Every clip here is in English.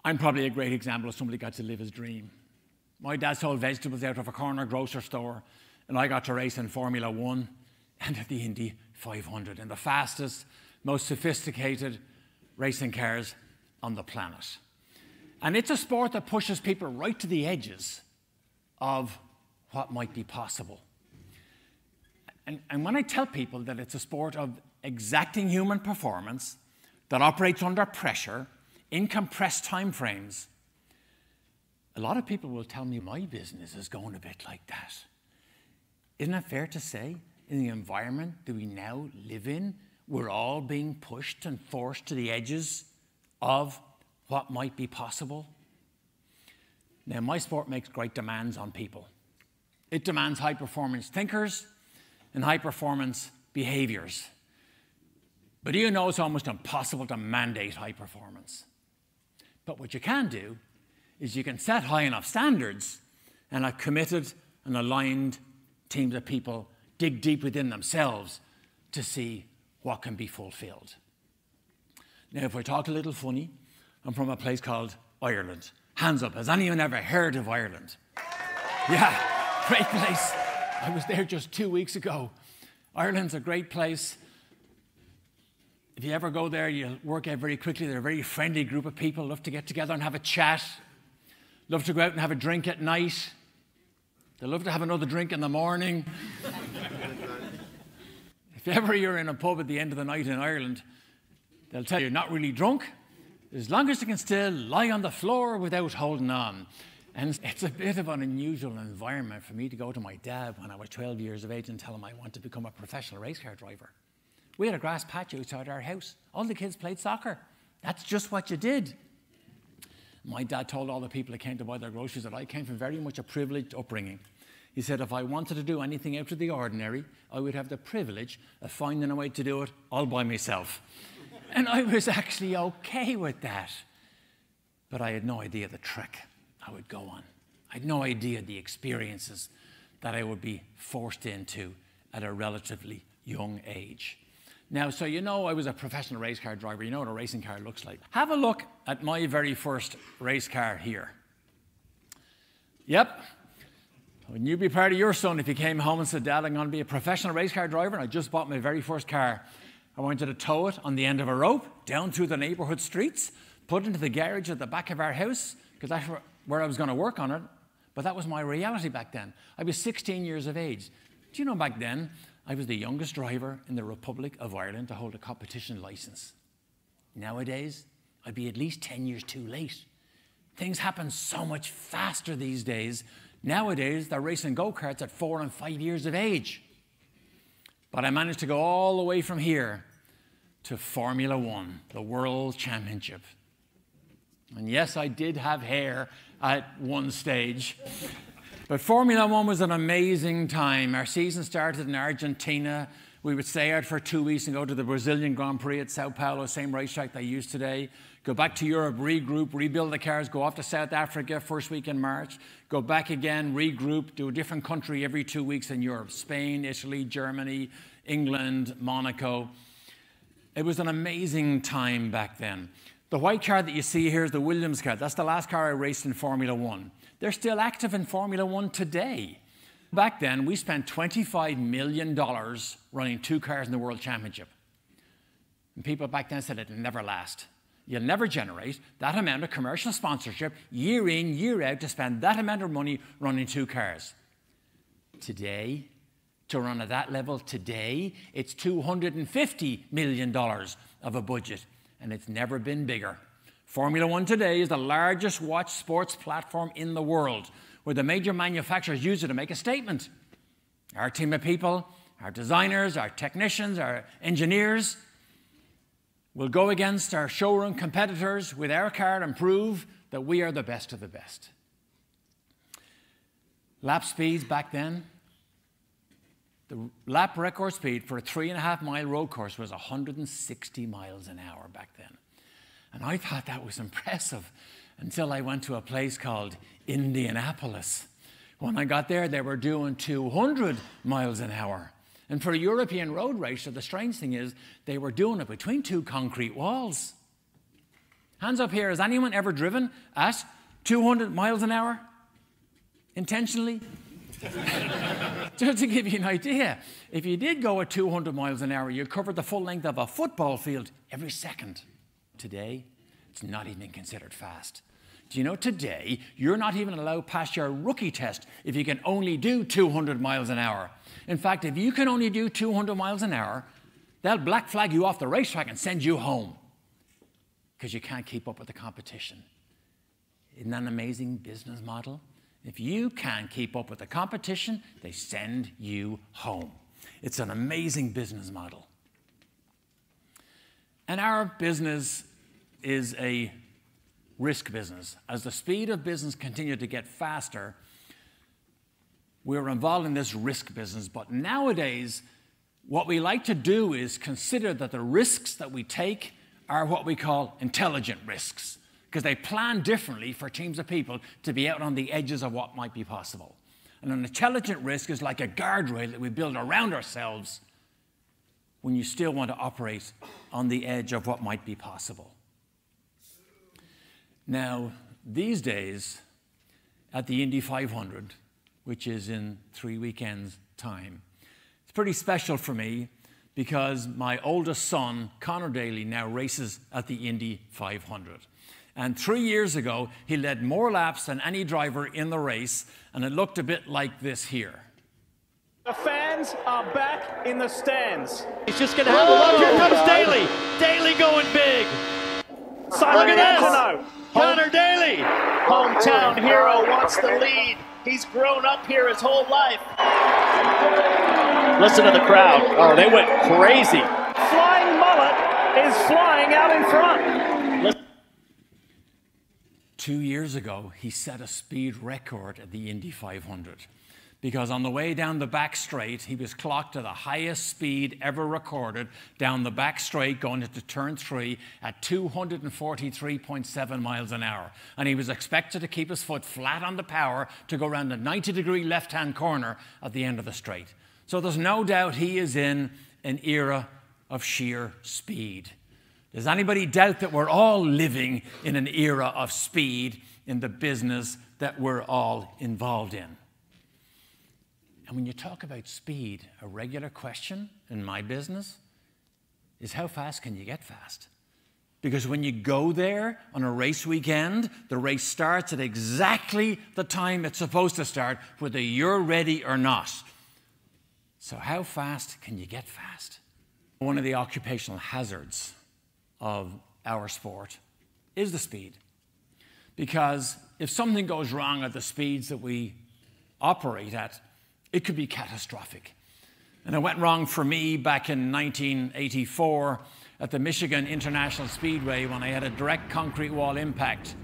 I'm probably a great example of somebody who got to live his dream. My dad sold vegetables out of a corner grocery store, and I got to race in Formula One and at the Indy 500 in the fastest, most sophisticated racing cars on the planet. And it's a sport that pushes people right to the edges of what might be possible. And when I tell people that it's a sport of exacting human performance that operates under pressure in compressed time frames, a lot of people will tell me my business is going a bit like that. Isn't it fair to say, in the environment that we now live in, we're all being pushed and forced to the edges of what might be possible? Now, my sport makes great demands on people. It demands high-performance thinkers and high-performance behaviors. But you know it's almost impossible to mandate high performance. But what you can do is you can set high enough standards, and a committed and aligned teams of people dig deep within themselves to see what can be fulfilled. Now, if we talk a little funny, I'm from a place called Ireland. Hands up, has anyone ever heard of Ireland? Yeah, great place. I was there just 2 weeks ago. Ireland's a great place. If you ever go there, you'll work out very quickly. They're a very friendly group of people, love to get together and have a chat, love to go out and have a drink at night. They love to have another drink in the morning. If ever you're in a pub at the end of the night in Ireland, they'll tell you you're not really drunk, as long as you can still lie on the floor without holding on. And it's a bit of an unusual environment for me to go to my dad when I was 12 years of age and tell him I want to become a professional race car driver. We had a grass patch outside our house. All the kids played soccer. That's just what you did. My dad told all the people that came to buy their groceries that I came from very much a privileged upbringing. He said if I wanted to do anything out of the ordinary, I would have the privilege of finding a way to do it all by myself. And I was actually okay with that. But I had no idea the trick I would go on. I had no idea the experiences that I would be forced into at a relatively young age. Now, so you know I was a professional race car driver. You know what a racing car looks like. Have a look at my very first race car here. Yep. Wouldn't you be proud of your son if he came home and said, Dad, I'm going to be a professional race car driver, and I just bought my very first car. I wanted to tow it on the end of a rope down through the neighborhood streets, put it into the garage at the back of our house, because that's where I was going to work on it. But that was my reality back then. I was 16 years of age. Do you know back then, I was the youngest driver in the Republic of Ireland to hold a competition license. Nowadays, I'd be at least 10 years too late. Things happen so much faster these days. Nowadays, they're racing go-karts at 4 and 5 years of age. But I managed to go all the way from here to Formula One, the World Championship. And yes, I did have hair at one stage. But Formula One was an amazing time. Our season started in Argentina. We would stay out for 2 weeks and go to the Brazilian Grand Prix at Sao Paulo, same racetrack they use today. Go back to Europe, regroup, rebuild the cars, go off to South Africa first week in March, go back again, regroup, do a different country every 2 weeks in Europe. Spain, Italy, Germany, England, Monaco. It was an amazing time back then. The white car that you see here is the Williams car. That's the last car I raced in Formula One. They're still active in Formula One today. Back then, we spent $25 million running 2 cars in the World Championship. And people back then said it'll never last. You'll never generate that amount of commercial sponsorship year in, year out to spend that amount of money running 2 cars. Today, to run at that level today, it's $250 million of a budget, and it's never been bigger. Formula One today is the largest watch sports platform in the world, where the major manufacturers use it to make a statement. Our team of people, our designers, our technicians, our engineers will go against our showroom competitors with our car and prove that we are the best of the best. Lap speeds back then, the lap record speed for a 3.5-mile road course was 160 miles an hour back then. And I thought that was impressive until I went to a place called Indianapolis. When I got there, they were doing 200 miles an hour. And for a European road racer, the strange thing is they were doing it between 2 concrete walls. Hands up here, has anyone ever driven at 200 miles an hour? Intentionally? Just to give you an idea, if you did go at 200 miles an hour, you covered the full length of a football field every second. Today, it's not even considered fast. Do you know today, you're not even allowed past your rookie test if you can only do 200 miles an hour. In fact, if you can only do 200 miles an hour, they'll black flag you off the racetrack and send you home because you can't keep up with the competition. Isn't that an amazing business model? If you can't keep up with the competition, they send you home. It's an amazing business model. And our business is a risk business. As the speed of business continued to get faster, we're involved in this risk business. But nowadays, what we like to do is consider that the risks that we take are what we call intelligent risks, because they plan differently for teams of people to be out on the edges of what might be possible. And an intelligent risk is like a guardrail that we build around ourselves when you still want to operate on the edge of what might be possible. Now, these days, at the Indy 500, which is in 3 weekends' time, it's pretty special for me because my oldest son, Connor Daly, now races at the Indy 500. And 3 years ago, he led more laps than any driver in the race, and it looked a bit like this here. The fans are back in the stands. He's just going to have a look. Here comes Daly. Daly going big. Simon, look at this. Connor Daly. Hometown hero wants the lead. He's grown up here his whole life. Listen to the crowd. Oh, they went crazy. Flying Mullet is flying out in front. 2 years ago, he set a speed record at the Indy 500 because on the way down the back straight, he was clocked at the highest speed ever recorded down the back straight going into turn 3 at 243.7 miles an hour. And he was expected to keep his foot flat on the power to go around the 90-degree left-hand corner at the end of the straight. So there's no doubt he is in an era of sheer speed. Does anybody doubt that we're all living in an era of speed in the business that we're all involved in? And when you talk about speed, a regular question in my business is how fast can you get fast? Because when you go there on a race weekend, the race starts at exactly the time it's supposed to start, whether you're ready or not. So how fast can you get fast? One of the occupational hazards of our sport is the speed. Because if something goes wrong at the speeds that we operate at, it could be catastrophic. And it went wrong for me back in 1984 at the Michigan International Speedway when I had a direct concrete wall impact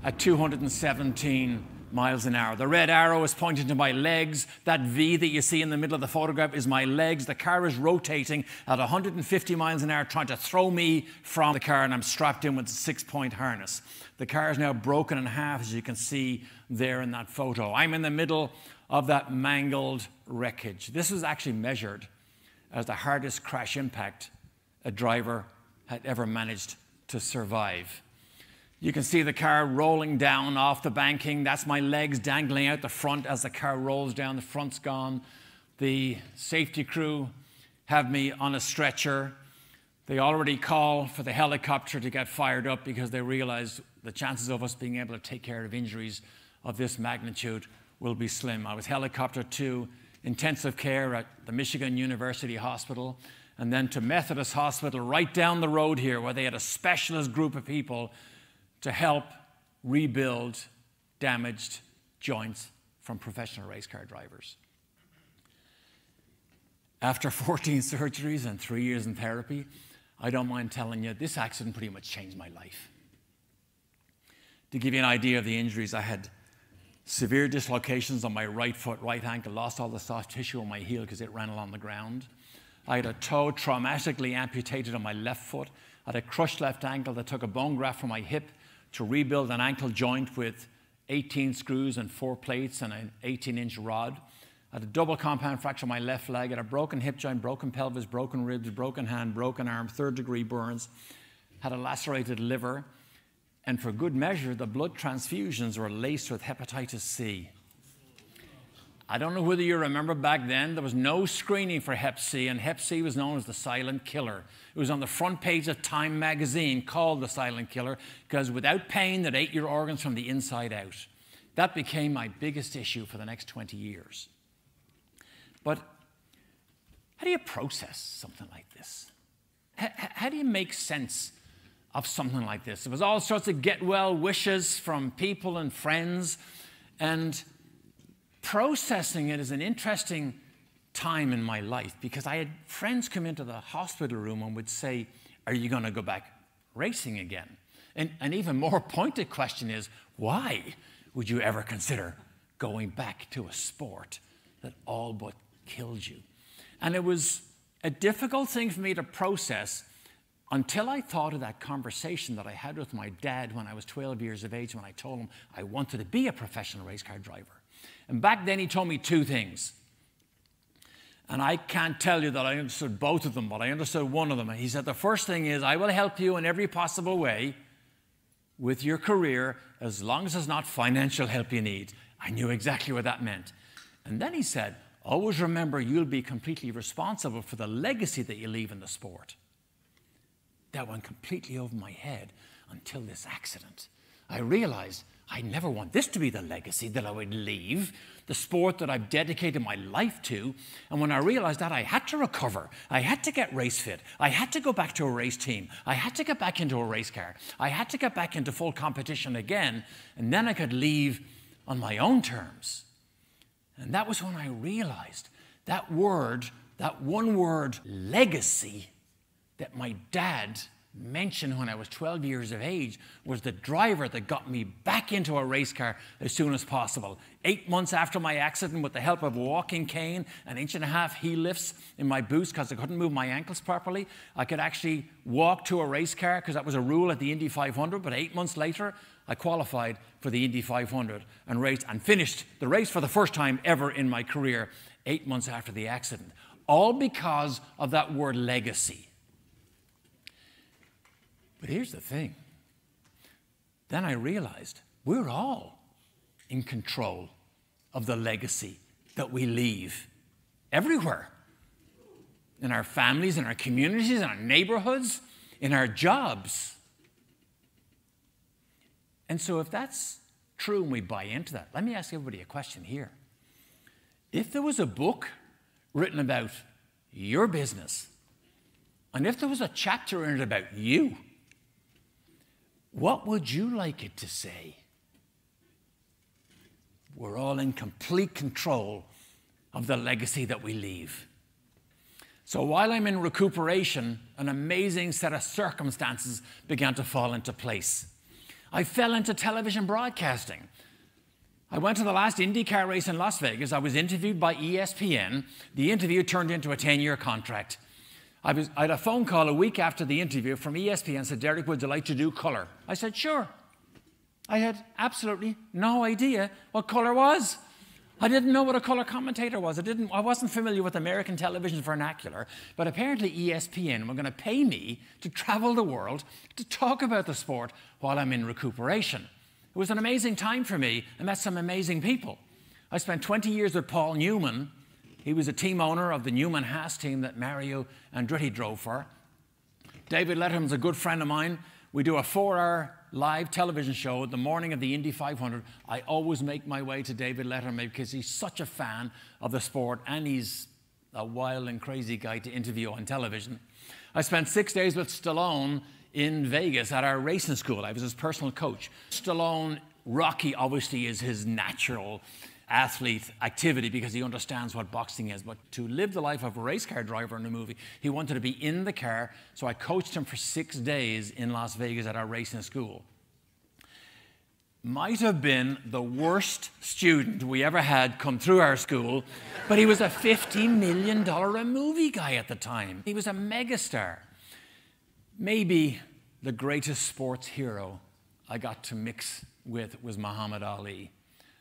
at 217 miles an hour. The red arrow is pointing to my legs. That V that you see in the middle of the photograph is my legs. The car is rotating at 150 miles an hour trying to throw me from the car, and I'm strapped in with a 6-point harness. The car is now broken in half, as you can see there in that photo. I'm in the middle of that mangled wreckage. This was actually measured as the hardest crash impact a driver had ever managed to survive. You can see the car rolling down off the banking. That's my legs dangling out the front as the car rolls down. The front's gone. The safety crew have me on a stretcher. They already call for the helicopter to get fired up because they realize the chances of us being able to take care of injuries of this magnitude will be slim. I was helicoptered to intensive care at the Michigan University Hospital and then to Methodist Hospital right down the road here where they had a specialist group of people to help rebuild damaged joints from professional race car drivers. After 14 surgeries and 3 years in therapy, I don't mind telling you, this accident pretty much changed my life. To give you an idea of the injuries, I had severe dislocations on my right foot, right ankle, lost all the soft tissue on my heel because it ran along the ground. I had a toe traumatically amputated on my left foot. I had a crushed left ankle that took a bone graft from my hip to rebuild an ankle joint with 18 screws and 4 plates and an 18-inch rod. I had a double compound fracture on my left leg. I had a broken hip joint, broken pelvis, broken ribs, broken hand, broken arm, 3rd-degree burns. Had a lacerated liver. And for good measure, the blood transfusions were laced with hepatitis C. I don't know whether you remember back then, there was no screening for Hep C, and Hep C was known as the silent killer. It was on the front page of Time magazine called the silent killer because without pain, it ate your organs from the inside out. That became my biggest issue for the next 20 years. But how do you process something like this? How do you make sense of something like this? There was all sorts of get well wishes from people and friends, and processing it is an interesting time in my life because I had friends come into the hospital room and would say, "Are you going to go back racing again?" And an even more pointed question is, why would you ever consider going back to a sport that all but killed you? And it was a difficult thing for me to process until I thought of that conversation that I had with my dad when I was 12 years of age when I told him I wanted to be a professional race car driver. And back then he told me two things. And I can't tell you that I understood both of them, but I understood one of them. And he said, the first thing is, I will help you in every possible way with your career as long as it's not financial help you need. I knew exactly what that meant. And then he said, always remember you'll be completely responsible for the legacy that you leave in the sport. That went completely over my head until this accident. I realized I never want this to be the legacy that I would leave, the sport that I've dedicated my life to. And when I realized that, I had to recover. I had to get race fit. I had to go back to a race team. I had to get back into a race car. I had to get back into full competition again, and then I could leave on my own terms. And that was when I realized that word, that one word, legacy, that my dad mentioned when I was 12 years of age was the driver that got me back into a race car as soon as possible. 8 months after my accident, with the help of a walking cane, 1.5 inch heel lifts in my boots because I couldn't move my ankles properly, I could actually walk to a race car because that was a rule at the Indy 500. But 8 months later, I qualified for the Indy 500 and raced and finished the race for the first time ever in my career 8 months after the accident. All because of that word legacy. But here's the thing. Then I realized we're all in control of the legacy that we leave everywhere. In our families, in our communities, in our neighborhoods, in our jobs. And so if that's true and we buy into that, let me ask everybody a question here. If there was a book written about your business, and if there was a chapter in it about you, what would you like it to say? We're all in complete control of the legacy that we leave. So while I'm in recuperation, an amazing set of circumstances began to fall into place. I fell into television broadcasting. I went to the last IndyCar race in Las Vegas. I was interviewed by ESPN. The interview turned into a 10-year contract. I had a phone call a week after the interview from ESPN and said, Derek, would you like to do color? I said, sure. I had absolutely no idea what color was. I didn't know what a color commentator was. I wasn't familiar with American television vernacular, but apparently ESPN were going to pay me to travel the world to talk about the sport while I'm in recuperation. It was an amazing time for me. I met some amazing people. I spent 20 years with Paul Newman. He was a team owner of the Newman-Haas team that Mario Andretti drove for. David Letterman's a good friend of mine. We do a 4-hour live television show the morning of the Indy 500. I always make my way to David Letterman because he's such a fan of the sport and he's a wild and crazy guy to interview on television. I spent 6 days with Stallone in Vegas at our racing school. I was his personal coach. Stallone, Rocky obviously is his natural athlete activity because he understands what boxing is, but to live the life of a race car driver in the movie, he wanted to be in the car, so I coached him for 6 days in Las Vegas at our racing school. Might have been the worst student we ever had come through our school, but he was a $50 million a movie guy at the time. He was a megastar. Maybe the greatest sports hero I got to mix with was Muhammad Ali.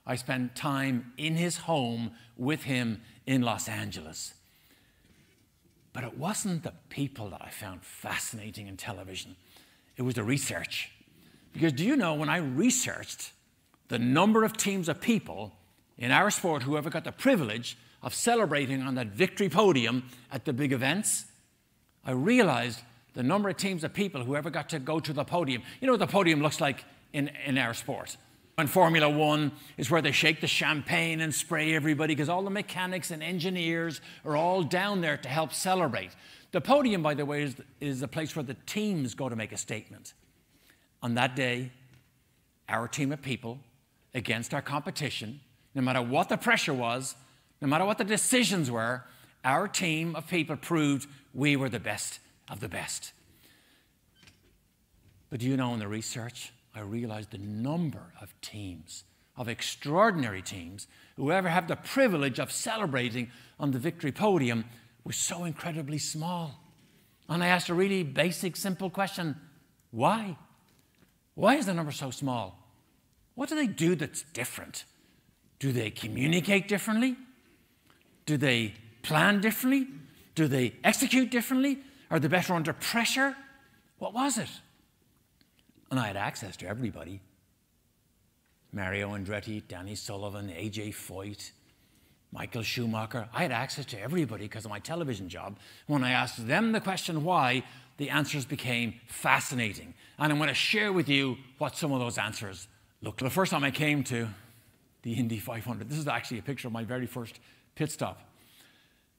I spent time in his home with him in Los Angeles. But it wasn't the people that I found fascinating in television. It was the research. Because do you know, when I researched the number of teams of people in our sport who ever got the privilege of celebrating on that victory podium at the big events, I realized the number of teams of people who ever got to go to the podium. You know what the podium looks like in our sport? In Formula One is where they shake the champagne and spray everybody because all the mechanics and engineers are all down there to help celebrate. The podium, by the way, is the place where the teams go to make a statement. On that day, our team of people, against our competition, no matter what the pressure was, no matter what the decisions were, our team of people proved we were the best of the best. But do you know, in the research, I realized the number of teams, of extraordinary teams, who ever have the privilege of celebrating on the victory podium was so incredibly small. And I asked a really basic, simple question: why? Why is the number so small? What do they do that's different? Do they communicate differently? Do they plan differently? Do they execute differently? Are they better under pressure? What was it? And I had access to everybody. Mario Andretti, Danny Sullivan, AJ Foyt, Michael Schumacher. I had access to everybody because of my television job. When I asked them the question why, the answers became fascinating. And I'm going to share with you what some of those answers looked like. The first time I came to the Indy 500, this is actually a picture of my very first pit stop.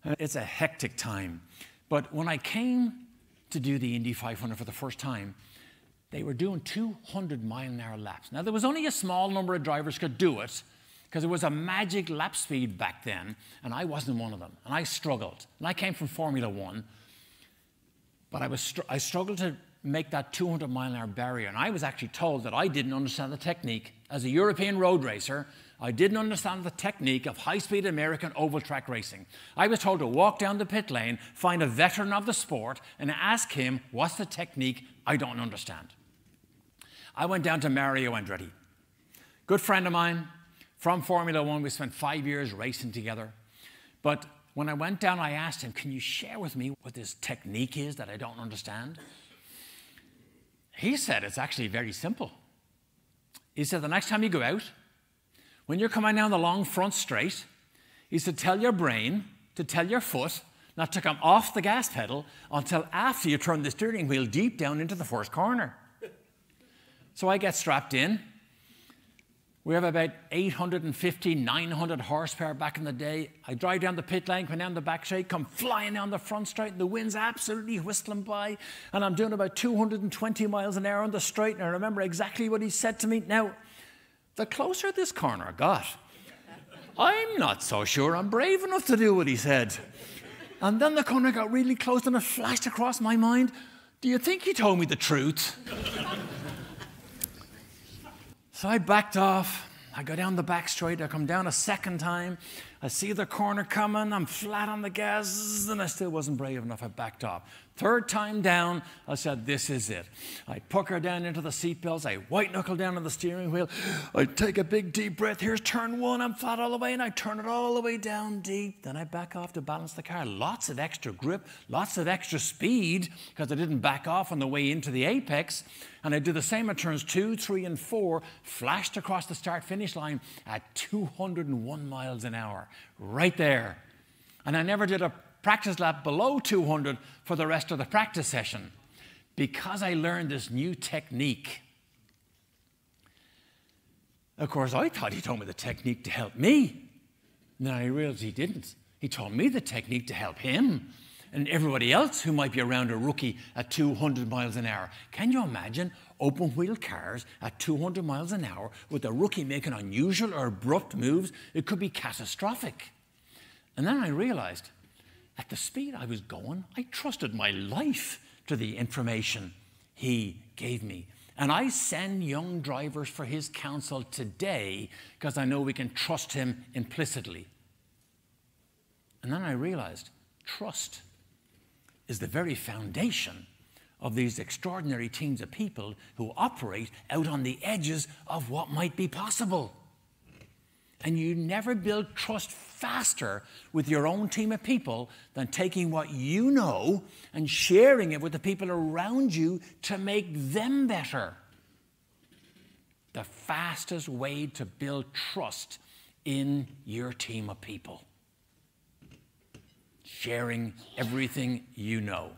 It's a hectic time. But when I came to do the Indy 500 for the first time, they were doing 200-mile-an-hour laps. Now, there was only a small number of drivers could do it because it was a magic lap speed back then, and I wasn't one of them, and I struggled. And I came from Formula One, but I struggled to make that 200-mile-an-hour barrier, and I was actually told that I didn't understand the technique. As a European road racer, I didn't understand the technique of high-speed American oval track racing. I was told to walk down the pit lane, find a veteran of the sport, and ask him, what's the technique I don't understand? I went down to Mario Andretti, good friend of mine from Formula One. We spent 5 years racing together. But when I went down, I asked him, can you share with me what this technique is that I don't understand? He said it's actually very simple. He said the next time you go out, when you're coming down the long front straight, he said tell your brain to tell your foot not to come off the gas pedal until after you turn the steering wheel deep down into the first corner. So I get strapped in. We have about 850, 900 horsepower back in the day. I drive down the pit lane, come down the back straight, come flying down the front straight, and the wind's absolutely whistling by, and I'm doing about 220 miles an hour on the straight, and I remember exactly what he said to me. Now, the closer this corner got, I'm not so sure I'm brave enough to do what he said. And then the corner got really close, and it flashed across my mind, do you think he told me the truth? So I backed off. I go down the back straight. I come down a second time. I see the corner coming. I'm flat on the gas, and I still wasn't brave enough. I backed off. Third time down, I said, this is it. I pucker down into the seatbelts. I white knuckle down on the steering wheel. I take a big deep breath. Here's turn one. I'm flat all the way, and I turn it all the way down deep. Then I back off to balance the car. Lots of extra grip, lots of extra speed, because I didn't back off on the way into the apex. And I do the same at turns 2, 3, and 4, flashed across the start-finish line at 201 miles an hour, right there. And I never did a practice lap below 200 for the rest of the practice session because I learned this new technique. Of course, I thought he told me the technique to help me. And then I realized he didn't. He told me the technique to help him and everybody else who might be around a rookie at 200 miles an hour. Can you imagine open-wheel cars at 200 miles an hour with a rookie making unusual or abrupt moves? It could be catastrophic. And then I realized, at the speed I was going, I trusted my life to the information he gave me. And I send young drivers for his counsel today because I know we can trust him implicitly. And then I realized trust is the very foundation of these extraordinary teams of people who operate out on the edges of what might be possible. And you never build trust faster with your own team of people than taking what you know and sharing it with the people around you to make them better. the fastest way to build trust in your team of people. Sharing everything you know.